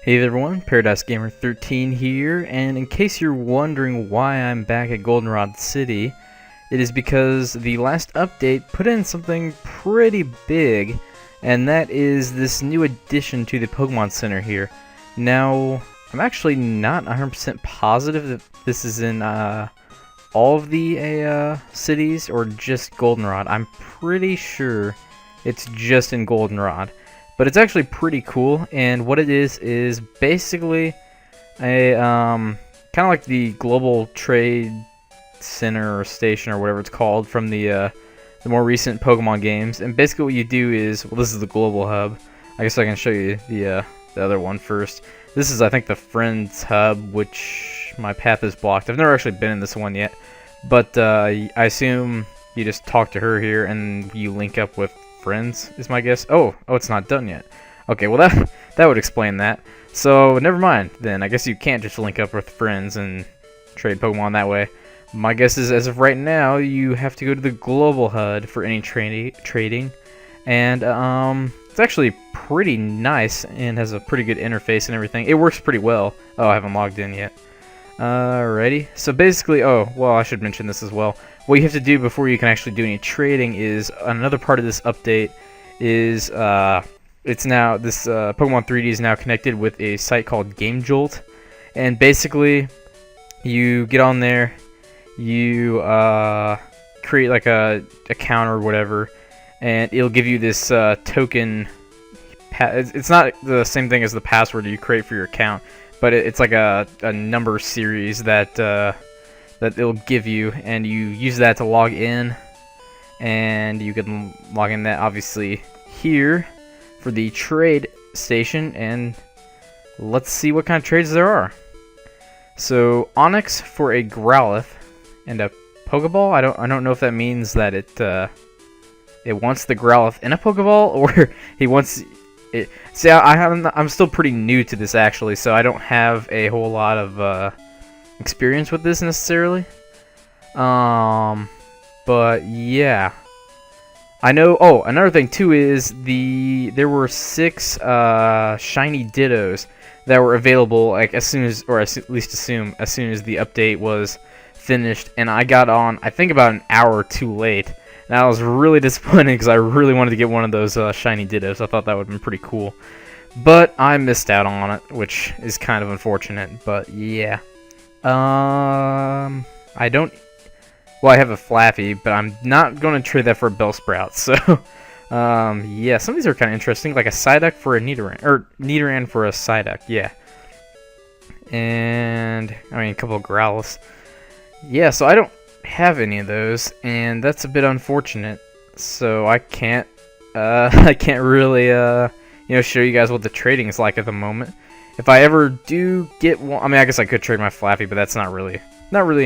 Hey there everyone, Paradise Gamer 13 here, and in case you're wondering why I'm back at Goldenrod City, it is because the last update put in something pretty big, and that is this new addition to the Pokemon Center here. Now, I'm actually not 100% positive that this is in all of the cities or just Goldenrod. I'm pretty sure it's just in Goldenrod. But it's actually pretty cool, and what it is basically a kind of like the global trade center or station or whatever it's called from the more recent Pokemon games. And basically what you do is, well, this is the global hub. I guess I can show you the other one first. This is, I think, the Friends hub, which my path is blocked. I've never actually been in this one yet, but I assume you just talk to her here and you link up with Friends is my guess. Oh, it's not done yet. Okay, well that would explain that. So never mind then. I guess you can't just link up with Friends and trade Pokemon that way. My guess is, as of right now, you have to go to the global HUD for any trading, and it's actually pretty nice and has a pretty good interface and everything. It works pretty well. Oh, I haven't logged in yet. Alrighty. So basically, oh, well, I should mention this as well. What you have to do before you can actually do any trading is, another part of this update is, it's now, this Pokemon 3D is now connected with a site called Game Jolt. And basically, you get on there, you create like a account or whatever, and it'll give you this token. It's not the same thing as the password you create for your account, but it's like a number series that it'll give you, and you use that to log in, and you can log in that obviously here for the trade station, and let's see what kind of trades there are. So Onyx for a Growlithe and a Pokeball. I don't know if that means that it wants the Growlithe in a Pokeball, or he wants it. See, I'm still pretty new to this actually, so I don't have a whole lot of experience with this necessarily. But yeah, I know. Oh, another thing too is there were 6 shiny Dittos that were available, like as soon as, or at least assume as soon as the update was finished, and I got on, I think, about an hour too late. And I was really disappointed because I really wanted to get one of those shiny Dittos. I thought that would have been pretty cool, but I missed out on it, which is kind of unfortunate. But yeah. I don't. Well, I have a Flaffy, but I'm not going to trade that for a Bellsprout. So, yeah, some of these are kind of interesting, like a Psyduck for a Nidoran, or Nidoran for a Psyduck. Yeah, and I mean a couple of Growlithes. Yeah, so I don't have any of those, and that's a bit unfortunate. So I can't, I can't really, show you guys what the trading is like at the moment. If I ever do get one, I mean, I guess I could trade my Flaffy, but that's not really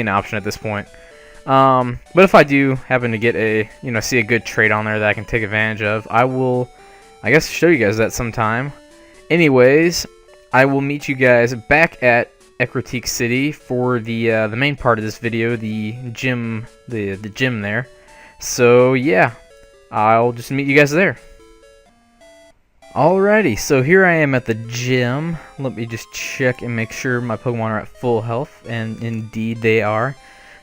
an option at this point. But if I do happen to get see a good trade on there that I can take advantage of, I will, I guess, show you guys that sometime. Anyways, I will meet you guys back at Ecruteak City for the main part of this video, the gym, the gym there. So yeah, I'll just meet you guys there. Alrighty, so here I am at the gym. Let me just check and make sure my Pokemon are at full health, and indeed they are.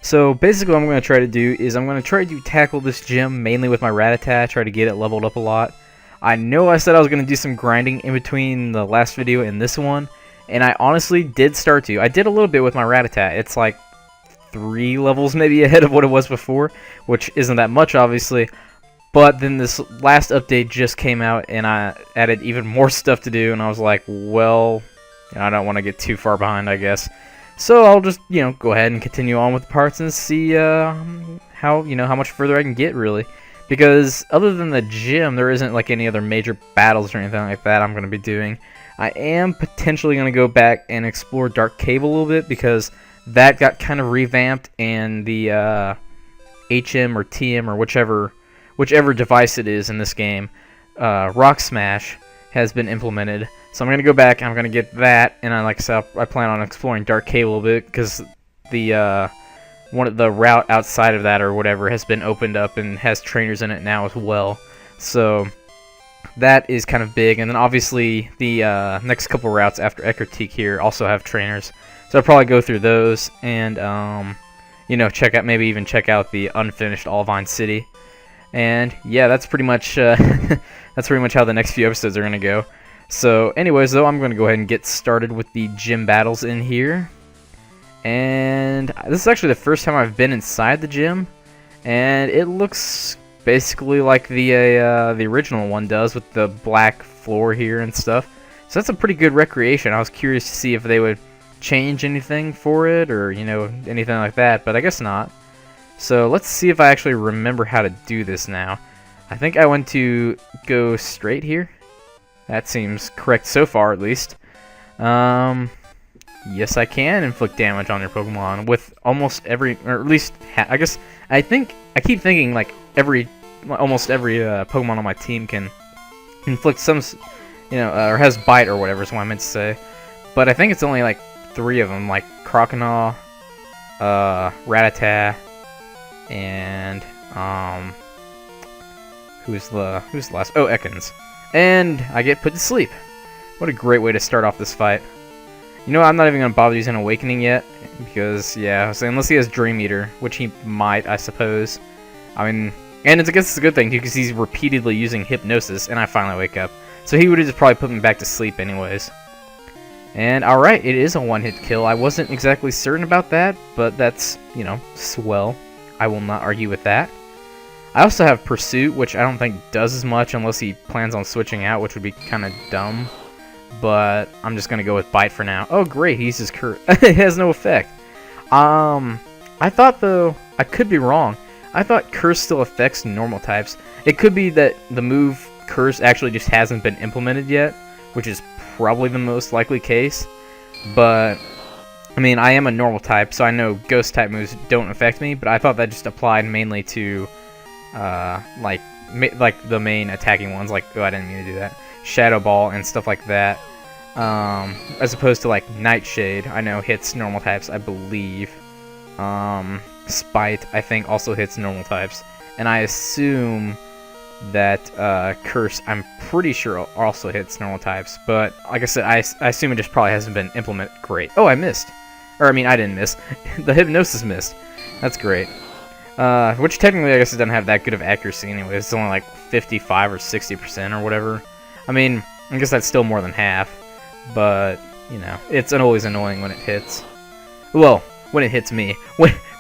So basically what I'm going to try to do is I'm going to try to tackle this gym mainly with my Raticate, try to get it leveled up a lot. I know I said I was going to do some grinding in between the last video and this one, and I honestly did start to. I did a little bit with my Raticate. It's like 3 levels maybe ahead of what it was before, which isn't that much obviously. But then this last update just came out, and I added even more stuff to do, and I was like, well, I don't want to get too far behind, I guess. So I'll just, go ahead and continue on with the parts and see how much further I can get, really. Because other than the gym, there isn't like any other major battles or anything like that I'm going to be doing. I am potentially going to go back and explore Dark Cave a little bit, because that got kind of revamped, and the HM or TM or whichever device it is in this game, Rock Smash, has been implemented. So I'm going to go back, and I'm going to get that, and like I said, I plan on exploring Dark Cave a little bit, because the one of the route outside of that or whatever has been opened up and has trainers in it now as well. So that is kind of big. And then obviously the next couple routes after Ecruteak here also have trainers, so I'll probably go through those and you know, maybe even check out the unfinished Allvine City. And yeah, that's pretty much that's pretty much how the next few episodes are gonna go. So anyways, though, I'm gonna go ahead and get started with the gym battles in here. And this is actually the first time I've been inside the gym, and it looks basically like the original one does, with the black floor here and stuff. So that's a pretty good recreation. I was curious to see if they would change anything for it, or you know, anything like that, but I guess not. So let's see if I actually remember how to do this now. I think I want to go straight here. That seems correct so far, at least. Yes, I can inflict damage on your Pokemon with almost every, or at least I guess I keep thinking like almost every Pokemon on my team can inflict some, you know, or has bite or whatever is what I meant to say. But I think it's only like 3 of them, like Croconaw, Raticate, and who's the last? Oh, Ekans. And I get put to sleep. What a great way to start off this fight. You know, I'm not even gonna bother using Awakening yet, because yeah, so unless he has Dream Eater, which he might, I suppose. I mean, and I guess it's a good thing too, because he's repeatedly using Hypnosis, and I finally wake up. So he would have just probably put me back to sleep anyways. And alright, it is a one-hit kill. I wasn't exactly certain about that, but that's, you know, swell. I will not argue with that. I also have Pursuit, which I don't think does as much unless he plans on switching out, which would be kind of dumb. But I'm just going to go with Bite for now. Oh great, he uses Curse. It has no effect. I thought, though, I could be wrong. I thought Curse still affects normal types. It could be that the move Curse actually just hasn't been implemented yet, which is probably the most likely case. But I mean, I am a normal type, so I know ghost type moves don't affect me, but I thought that just applied mainly to like the main attacking ones, like, oh, I didn't mean to do that, Shadow Ball and stuff like that, as opposed to like Nightshade. I know hits normal types, I believe. Spite, I think, also hits normal types, and I assume that Curse, I'm pretty sure, also hits normal types, but like I said, I assume it just probably hasn't been implemented. Great. Oh, I missed. Or, I mean, I didn't miss. The Hypnosis missed. That's great. Which technically, I guess, it doesn't have that good of accuracy anyway. It's only like 55 or 60% or whatever. I mean, I guess that's still more than half, but, you know, it's always annoying when it hits. Well, when it hits me.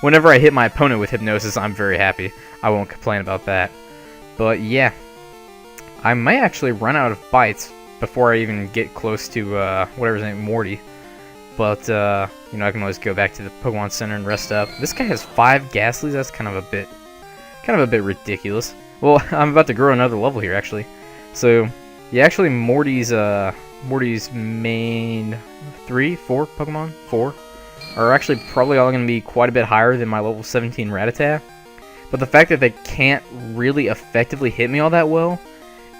Whenever I hit my opponent with Hypnosis, I'm very happy. I won't complain about that. But yeah, I might actually run out of bites before I even get close to whatever's name, Morty. But you know, I can always go back to the Pokemon Center and rest up. This guy has 5 Ghastlies. That's kind of a bit ridiculous. Well, I'm about to grow another level here actually. So yeah, actually Morty's main 4 Pokemon are actually probably all going to be quite a bit higher than my level 17 Rattata. But the fact that they can't really effectively hit me all that well,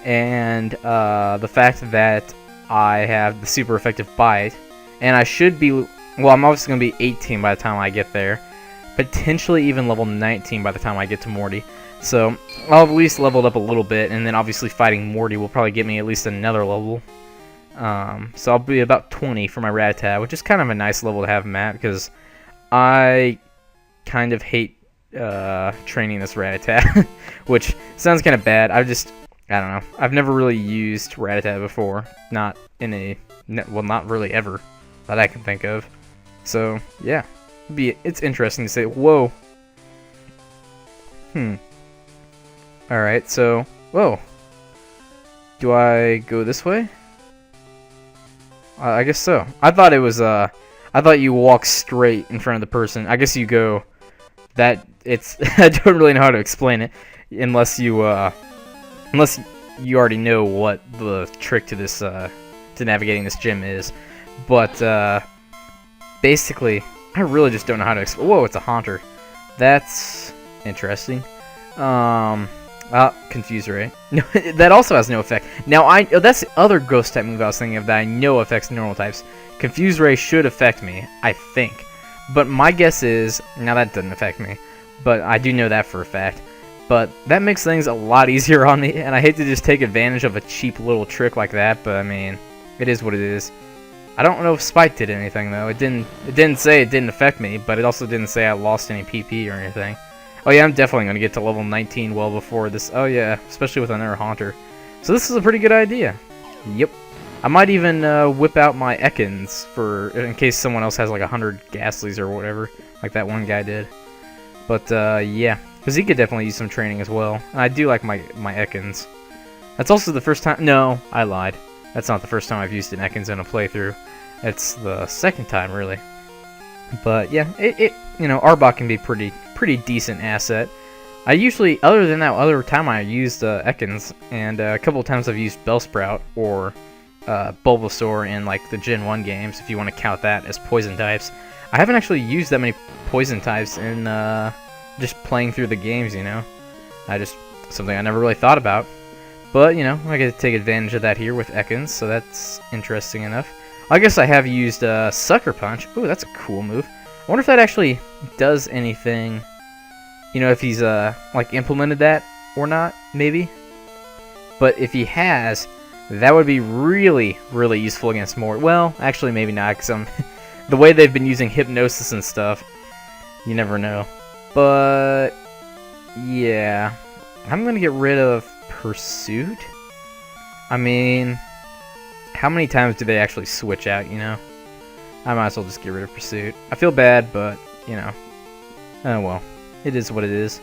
and the fact that I have the super effective Bite, and I should be, well, I'm obviously going to be 18 by the time I get there, potentially even level 19 by the time I get to Morty. So I'll have at least leveled up a little bit, and then obviously fighting Morty will probably get me at least another level. So I'll be about 20 for my Rattata, which is kind of a nice level to have him at, because I kind of hate training this Rattata, which sounds kind of bad. I don't know. I've never really used Rattata before, not really ever that I can think of. So yeah, it's interesting to say. Whoa. All right, so whoa. Do I go this way? I guess so. I thought it was I thought you walk straight in front of the person. I guess you go. That it's I don't really know how to explain it unless you already know what the trick to this to navigating this gym is. But basically, I really just don't know how to explain. Whoa, it's a Haunter. That's interesting. Confuse Ray. No, that also has no effect. Now that's the other ghost type move I was thinking of that I know affects normal types. Confuse Ray should affect me, I think. But my guess is, now that doesn't affect me, but I do know that for a fact. But that makes things a lot easier on me, and I hate to just take advantage of a cheap little trick like that, but I mean, it is what it is. I don't know if Spike did anything though. It didn't say it didn't affect me, but it also didn't say I lost any PP or anything. Oh yeah, I'm definitely going to get to level 19 well before this. Oh yeah, especially with another Haunter. So this is a pretty good idea. Yep. I might even whip out my Ekans in case someone else has like 100 Ghastlies or whatever, like that one guy did. But yeah, because he could definitely use some training as well. And I do like my Ekans. That's also the first time. No, I lied. That's not the first time I've used an Ekans in a playthrough. It's the second time, really. But yeah, you know, Arbok can be pretty decent asset. I usually, other than that other time I used Ekans, and a couple of times I've used Bellsprout or Bulbasaur in like the Gen 1 games, if you want to count that as poison types. I haven't actually used that many poison types in just playing through the games, you know. Something I never really thought about. But, you know, I get to take advantage of that here with Ekans, so that's interesting enough. I guess I have used Sucker Punch. Ooh, that's a cool move. I wonder if that actually does anything, you know, if he's like implemented that or not, maybe. But if he has, that would be really, really useful against Morty. Well, actually maybe not, because the way they've been using Hypnosis and stuff, you never know. But yeah, I'm gonna get rid of Pursuit. I mean, how many times do they actually switch out, you know? I might as well just get rid of Pursuit. I feel bad, but, you know. Oh well. It is what it is.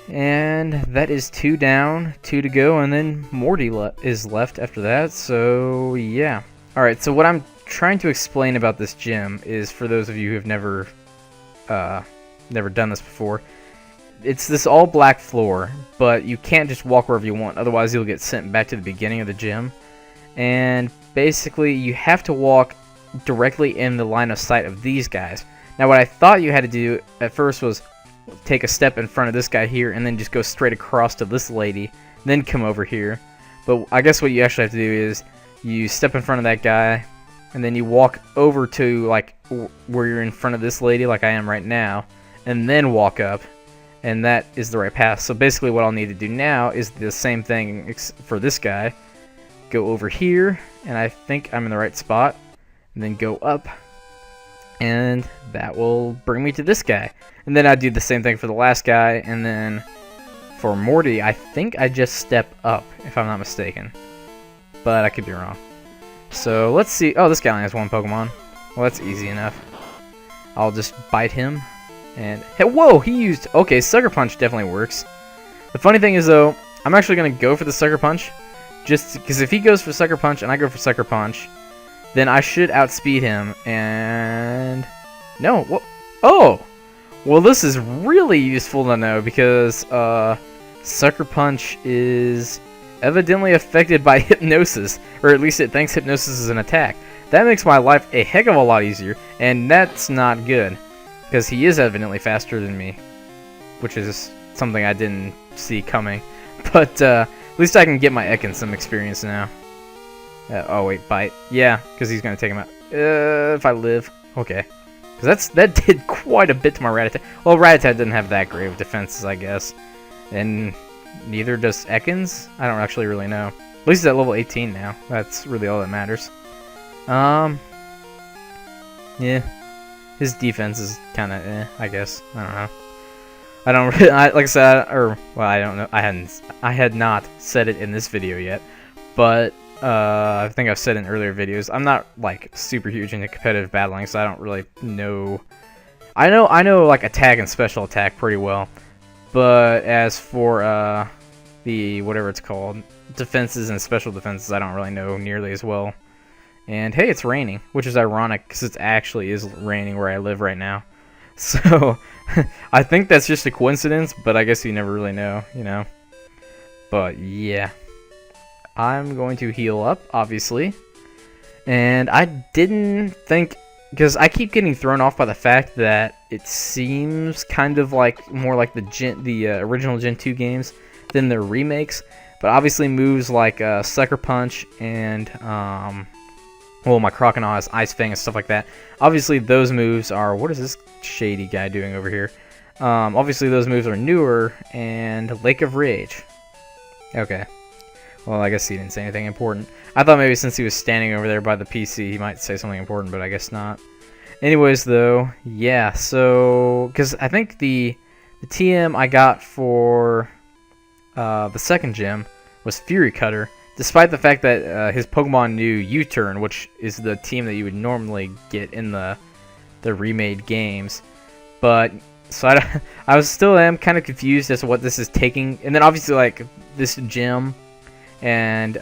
And that is 2 down, 2 to go, and then Morty is left after that, so yeah. Alright, so what I'm trying to explain about this gym is, for those of you who have never done this before, it's this all black floor, but you can't just walk wherever you want, otherwise you'll get sent back to the beginning of the gym. And basically you have to walk directly in the line of sight of these guys. Now what I thought you had to do at first was take a step in front of this guy here and then just go straight across to this lady, then come over here. But I guess what you actually have to do is you step in front of that guy and then you walk over to like where you're in front of this lady like I am right now, and then walk up, and that is the right path. So basically what I'll need to do now is the same thing for this guy. Go over here, and I think I'm in the right spot, and then go up, and that will bring me to this guy. And then I do the same thing for the last guy, and then for Morty, I think I just step up, if I'm not mistaken. But I could be wrong. So let's see. Oh, this guy only has 1 Pokemon. Well, that's easy enough. I'll just bite him, and hey, whoa, he used. Okay, Sucker Punch definitely works. The funny thing is, though, I'm actually gonna go for the Sucker Punch. Just because if he goes for Sucker Punch and I go for Sucker Punch, then I should outspeed him, and no, what? Oh, well, this is really useful to know, because Sucker Punch is evidently affected by Hypnosis, or at least it thinks Hypnosis is an attack. That makes my life a heck of a lot easier, and that's not good, because he is evidently faster than me, which is something I didn't see coming. But at least I can get my Ekans some experience now. Oh wait, bite. Yeah, because he's gonna take him out. If I live, okay. Because that did quite a bit to my Raticate. Well, Raticate didn't have that great of defenses, I guess, and neither does Ekans. I don't actually really know. At least he's at level 18 now. That's really all that matters. Yeah, his defense is kind of I guess. I don't know. I don't really, like I said, I don't know. I had not said it in this video yet, but I think I've said in earlier videos, I'm not like super huge into competitive battling, so I don't really know. I know like attack and special attack pretty well, but as for the whatever it's called, defenses and special defenses, I don't really know nearly as well. And hey, it's raining, which is ironic because it actually is raining where I live right now. So I think that's just a coincidence, but I guess you never really know, you know. But yeah, I'm going to heal up, obviously. And I didn't think, because I keep getting thrown off by the fact that it seems kind of like more like the original Gen 2 games than their remakes. But obviously moves like Sucker Punch and well, my Crocodile has Ice Fang and stuff like that. Obviously those moves are, what is this shady guy doing over here? Obviously those moves are newer, and Lake of Rage. Okay. Well, I guess he didn't say anything important. I thought maybe since he was standing over there by the PC, he might say something important, but I guess not. Anyways, though, yeah, so... Because I think the TM I got for the second gym was Fury Cutter, despite the fact that his Pokemon knew U-Turn, which is the team that you would normally get in the remade games. But... So I was still kind of confused as to what this is taking. And then obviously, like, this gym and this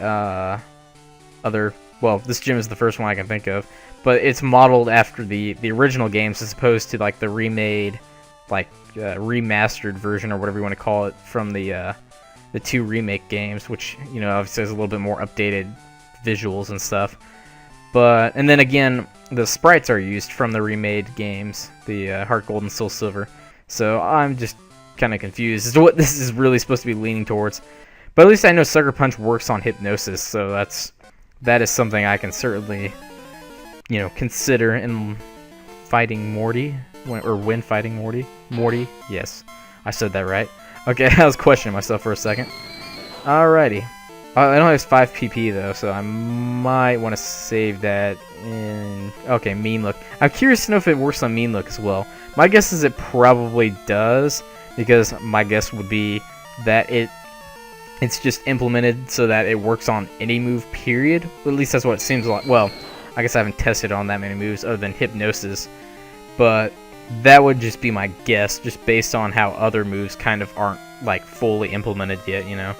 gym is the first one I can think of. But it's modeled after the original games as opposed to, like, the remade, like, remastered version or whatever you want to call it from the 2 remake games, which, you know, obviously has a little bit more updated visuals and stuff. But, and then again, the sprites are used from the remade games, the Heart Gold and Soul Silver. So I'm just kind of confused as to what this is really supposed to be leaning towards. But at least I know Sucker Punch works on Hypnosis, so that is something I can certainly, you know, consider in fighting Morty, when fighting Morty. Morty, yes, I said that right. Okay, I was questioning myself for a second. Alrighty. I don't have 5 PP though, so I might want to save that in... Okay, Mean Look. I'm curious to know if it works on Mean Look as well. My guess is it probably does, because my guess would be that it's just implemented so that it works on any move, period. At least that's what it seems like. Well, I guess I haven't tested on that many moves other than Hypnosis, but that would just be my guess, just based on how other moves kind of aren't, like, fully implemented yet, you know?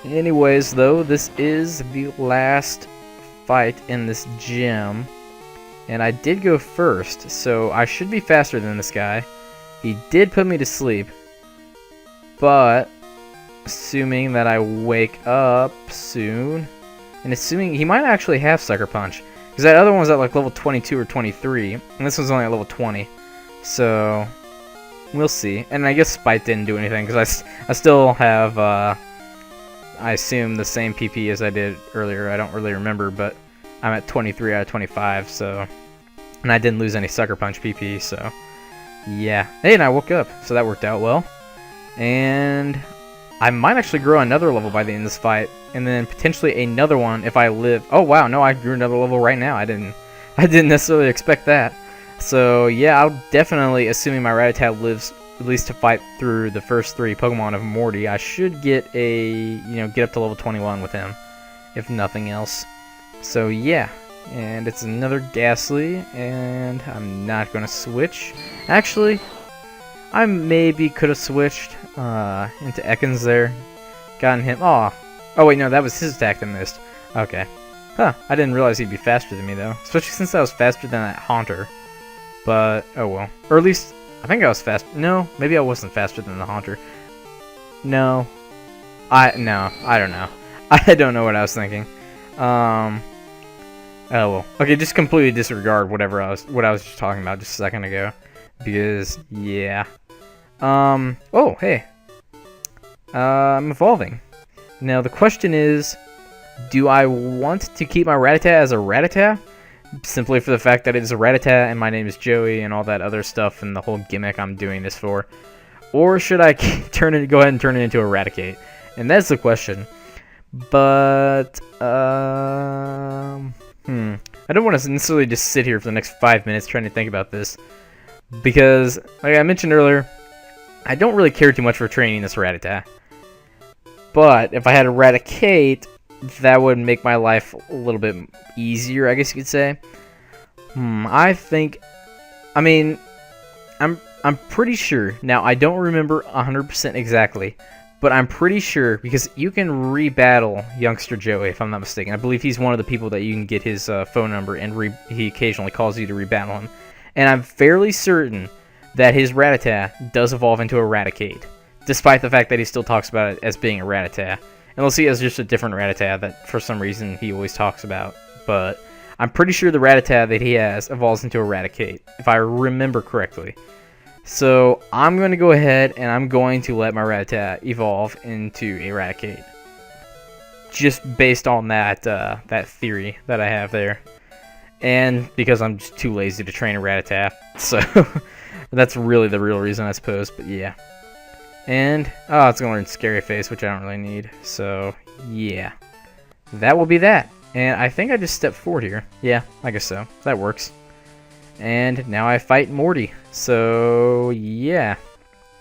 Anyways, though, this is the last fight in this gym, and I did go first, so I should be faster than this guy. He did put me to sleep, but assuming that I wake up soon, and assuming he might actually have Sucker Punch, because that other one was at like level 22 or 23, and this one's only at level 20, so we'll see. And I guess Spite didn't do anything, because I still have, I assume, the same PP as I did earlier. I don't really remember, but I'm at 23 out of 25, so... And I didn't lose any Sucker Punch PP, so... Yeah. Hey, and I woke up, so that worked out well. And I might actually grow another level by the end of this fight, and then potentially another one if I live... Oh, wow, no, I grew another level right now. I didn't necessarily expect that. So, yeah, I'll definitely, assuming my Raticate lives at least to fight through the first 3 Pokemon of Morty, I should get up to level 21 with him, if nothing else. So yeah, and it's another Ghastly, and I'm not gonna switch. Actually, I maybe could have switched into Ekans there, gotten him. Oh wait, no, that was his attack that missed. Okay, huh? I didn't realize he'd be faster than me though, especially since I was faster than that Haunter. But oh well, or at least. I think I was fast. No, maybe I wasn't faster than the Haunter. No, I don't know. I don't know what I was thinking. Oh well. Okay, just completely disregard what I was just talking about just a second ago, because yeah. Oh hey. I'm evolving. Now the question is, do I want to keep my Rattata as a Rattata? Simply for the fact that it is a Rattata and my name is Joey and all that other stuff and the whole gimmick I'm doing this for. Or should I go ahead and turn it into a Raticate? And that's the question. But, I don't want to necessarily just sit here for the next 5 minutes trying to think about this. Because, like I mentioned earlier, I don't really care too much for training this Rattata. But, if I had a Raticate, that would make my life a little bit easier, I guess you could say. I mean, I'm pretty sure. Now, I don't remember 100% exactly, but I'm pretty sure, because you can rebattle Youngster Joey, if I'm not mistaken. I believe he's one of the people that you can get his phone number, and he occasionally calls you to rebattle him. And I'm fairly certain that his Rattata does evolve into a Raticate, despite the fact that he still talks about it as being a Rattata. Unless he has just a different Rattata that for some reason he always talks about. But I'm pretty sure the Rattata that he has evolves into a Raticate, if I remember correctly. So I'm going to go ahead and I'm going to let my Rattata evolve into a Raticate. Just based on that theory that I have there. And because I'm just too lazy to train a Rattata. So That's really the real reason, I suppose, but yeah. And, oh, it's going to learn Scary Face, which I don't really need. So, yeah. That will be that. And I think I just stepped forward here. Yeah, I guess so. That works. And now I fight Morty. So, yeah.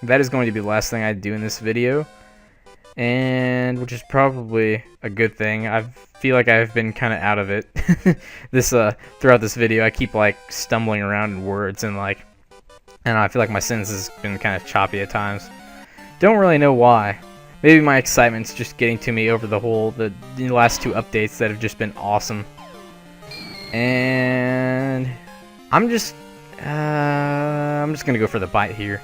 That is going to be the last thing I do in this video. And, which is probably a good thing. I feel like I've been kind of out of it. Throughout this video, I keep, like, stumbling around in words and, like, I don't know, I feel like my sentence has been kind of choppy at times. Don't really know why. Maybe my excitement's just getting to me over the last 2 updates that have just been awesome. And I'm just gonna go for the bite here.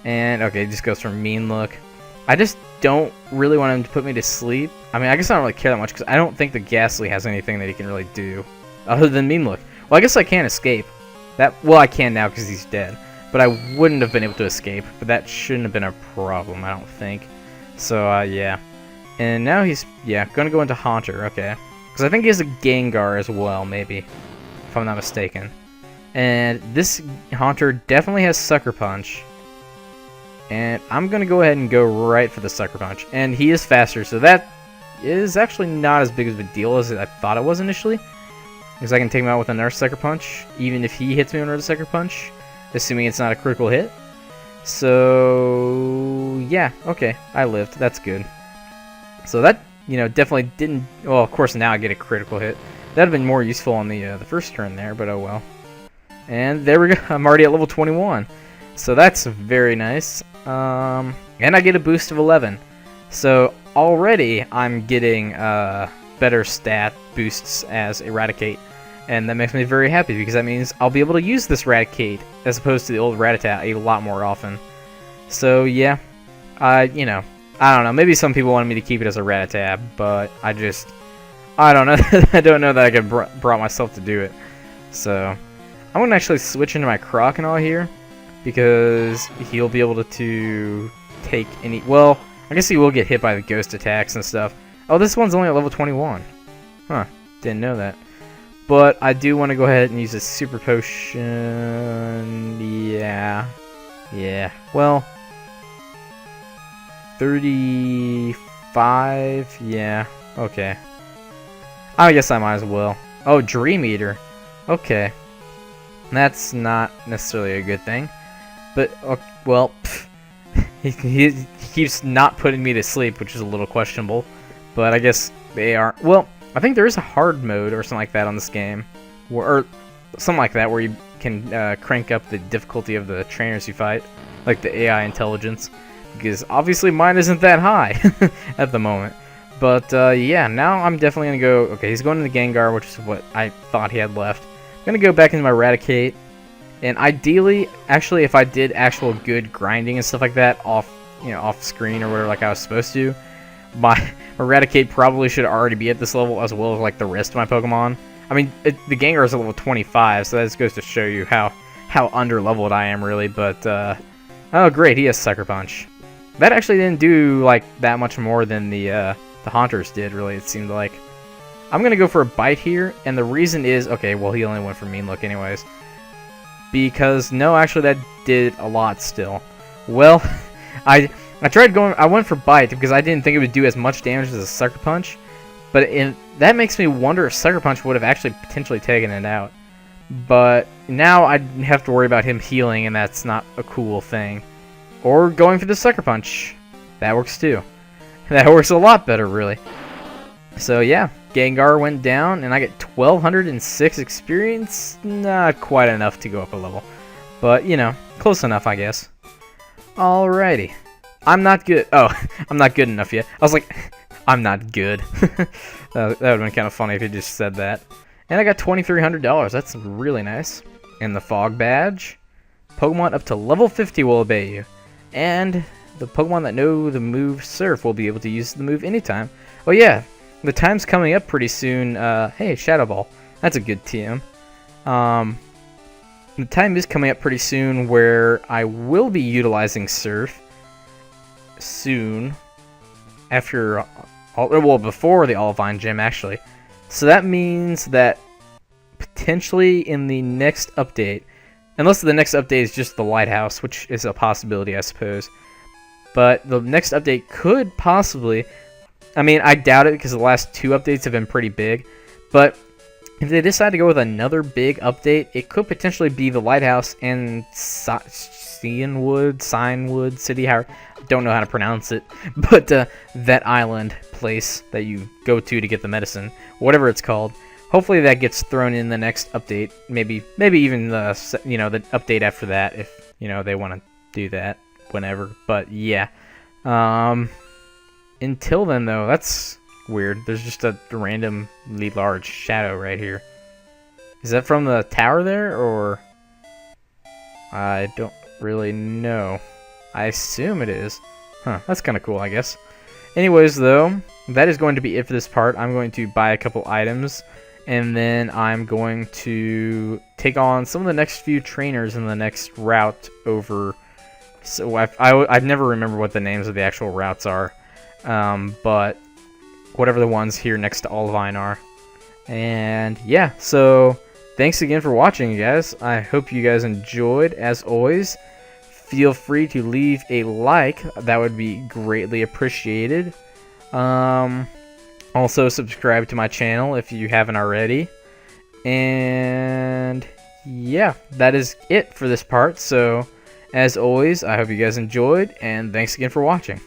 And okay, it just goes for mean look. I just don't really want him to put me to sleep. I mean, I guess I don't really care that much because I don't think the Ghastly has anything that he can really do other than mean look. Well, I guess I can't escape. Well, I can now because he's dead. But I wouldn't have been able to escape. But that shouldn't have been a problem, I don't think. So, yeah. And now he's, yeah, going to go into Haunter, okay. Because I think he has a Gengar as well, maybe. If I'm not mistaken. And this Haunter definitely has Sucker Punch. And I'm going to go ahead and go right for the Sucker Punch. And he is faster, so that is actually not as big of a deal as I thought it was initially. Because I can take him out with another Sucker Punch, even if he hits me with another Sucker Punch. Assuming it's not a critical hit. So, yeah, okay, I lived. That's good. So that, you know, definitely didn't... Well, of course, now I get a critical hit. That would have been more useful on the first turn there, but oh well. And there we go. I'm already at level 21. So that's very nice. And I get a boost of 11. So already I'm getting better stat boosts as Eradicate. And that makes me very happy because that means I'll be able to use this Raticate as opposed to the old Rattata a lot more often. So yeah, you know, I don't know. Maybe some people wanted me to keep it as a Rattata, but I don't know. I don't know that I could brought myself to do it. So I'm gonna actually switch into my Crocodile here because he'll be able to take any. Well, I guess he will get hit by the ghost attacks and stuff. Oh, this one's only at level 21. Huh? Didn't know that. But I do want to go ahead and use a super potion. Yeah. Well, 35. Yeah. Okay. I guess I might as well. Oh, Dream Eater. Okay. That's not necessarily a good thing. But, well, he keeps not putting me to sleep, which is a little questionable. But I guess they are. Well, I think there is a hard mode or something like that on this game, or something like that where you can crank up the difficulty of the trainers you fight, like the AI intelligence, because obviously mine isn't that high at the moment. But yeah, now I'm definitely going to go, okay, he's going to the Gengar, which is what I thought he had left. I'm going to go back into my Raticate, and ideally, actually, if I did actual good grinding and stuff like that off screen or whatever like I was supposed to, my Raticate probably should already be at this level as well as like the rest of my Pokemon. I mean, the Gengar is at level 25, so that just goes to show you how under-leveled I am, really. But, oh great, he has Sucker Punch. That actually didn't do, like, that much more than the Haunters did, really, it seemed like. I'm going to go for a Bite here, and the reason is, okay, well, he only went for Mean Look anyways. Because, no, actually, that did a lot still. Well, I went for Bite because I didn't think it would do as much damage as a Sucker Punch. But that makes me wonder if Sucker Punch would have actually potentially taken it out. But now I'd have to worry about him healing, and that's not a cool thing. Or going for the Sucker Punch. That works too. That works a lot better, really. So yeah, Gengar went down, and I get 1,206 experience. Not quite enough to go up a level. But, you know, close enough, I guess. Alrighty. I'm not good. Oh, I'm not good enough yet. I was like, I'm not good. That would have been kind of funny if you just said that. And I got $2,300. That's really nice. And the Fog Badge. Pokemon up to level 50 will obey you. And the Pokemon that know the move Surf will be able to use the move anytime. Oh yeah, the time's coming up pretty soon. Hey, Shadow Ball. That's a good TM. The time is coming up pretty soon where I will be utilizing Surf. Soon. After, well, before the Olivine Gym, actually. So that means that potentially in the next update, Unless the next update is just the lighthouse, which is a possibility, I suppose. But the next update could possibly... I mean, I doubt it because the last 2 updates have been pretty big. But if they decide to go with another big update, it could potentially be the lighthouse and Signwood City. I don't know how to pronounce it. But that island place that you go to get the medicine, whatever it's called. Hopefully that gets thrown in the next update. Maybe even the the update after that if they want to do that whenever. But yeah. Until then though, that's weird. There's just a randomly large shadow right here. Is that from the tower there or? I don't really know. I assume it is. Huh, that's kind of cool, I guess. Anyways though, that is going to be it for this part. I'm going to buy a couple items. And then I'm going to take on some of the next few trainers in the next route over. So I never remember what the names of the actual routes are. But whatever the ones here next to Olivine are. And yeah, so thanks again for watching, you guys. I hope you guys enjoyed. As always, feel free to leave a like. That would be greatly appreciated. Also, subscribe to my channel if you haven't already. And yeah, that is it for this part. So, as always, I hope you guys enjoyed, and thanks again for watching.